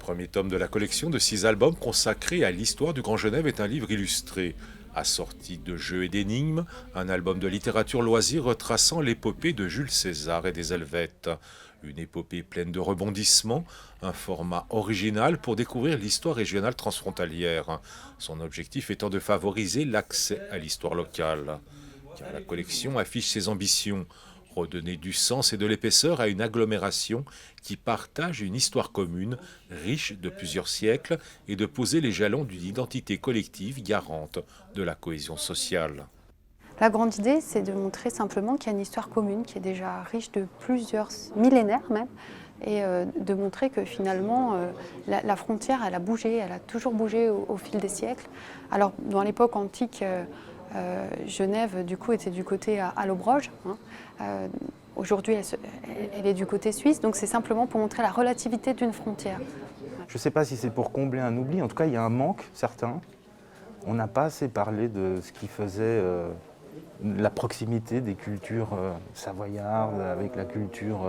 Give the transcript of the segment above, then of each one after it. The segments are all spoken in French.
premier tome de la collection de 6 albums consacrés à l'histoire du Grand Genève est un livre illustré, assorti de jeux et d'énigmes, un album de littérature loisir retraçant l'épopée de Jules César et des Helvètes. Une épopée pleine de rebondissements, un format original pour découvrir l'histoire régionale transfrontalière, son objectif étant de favoriser l'accès à l'histoire locale. Car la collection affiche ses ambitions, redonner du sens et de l'épaisseur à une agglomération qui partage une histoire commune, riche de plusieurs siècles, et de poser les jalons d'une identité collective garante de la cohésion sociale. La grande idée, c'est de montrer simplement qu'il y a une histoire commune qui est déjà riche de plusieurs millénaires même, et de montrer que finalement la frontière, elle a bougé, elle a toujours bougé au fil des siècles. Alors dans l'époque antique, Genève du coup était du côté à l'Aubroge. Aujourd'hui, elle est du côté suisse, donc c'est simplement pour montrer la relativité d'une frontière. Je ne sais pas si c'est pour combler un oubli, en tout cas il y a un manque certain. On n'a pas assez parlé de ce qui faisait la proximité des cultures savoyardes avec la culture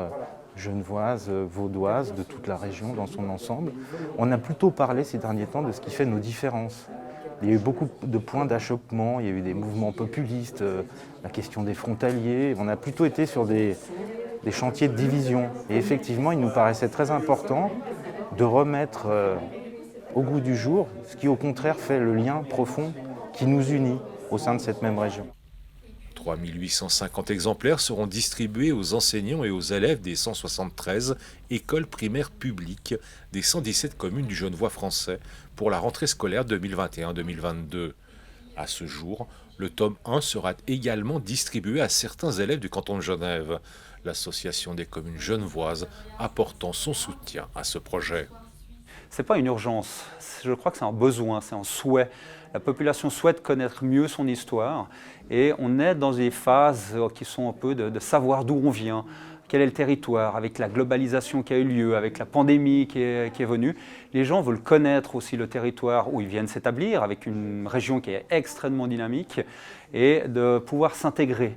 genevoise, vaudoise, de toute la région dans son ensemble. On a plutôt parlé ces derniers temps de ce qui fait nos différences. Il y a eu beaucoup de points d'achoppement, il y a eu des mouvements populistes, la question des frontaliers. On a plutôt été sur des chantiers de division. Et effectivement, il nous paraissait très important de remettre au goût du jour ce qui, au contraire, fait le lien profond qui nous unit au sein de cette même région. 3850 exemplaires seront distribués aux enseignants et aux élèves des 173 écoles primaires publiques des 117 communes du Genevois français pour la rentrée scolaire 2021-2022. À ce jour, le tome 1 sera également distribué à certains élèves du canton de Genève, l'association des communes genevoises apportant son soutien à ce projet. Ce n'est pas une urgence, je crois que c'est un besoin, c'est un souhait. La population souhaite connaître mieux son histoire et on est dans des phases qui sont un peu de savoir d'où on vient, quel est le territoire, avec la globalisation qui a eu lieu, avec la pandémie qui est venue. Les gens veulent connaître aussi le territoire où ils viennent s'établir, avec une région qui est extrêmement dynamique, et de pouvoir s'intégrer.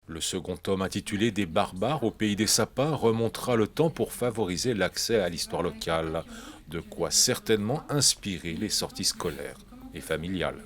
Le second tome intitulé « Des barbares au pays des sapins » remontera le temps pour favoriser l'accès à l'histoire locale, de quoi certainement inspirer les sorties scolaires et familiales.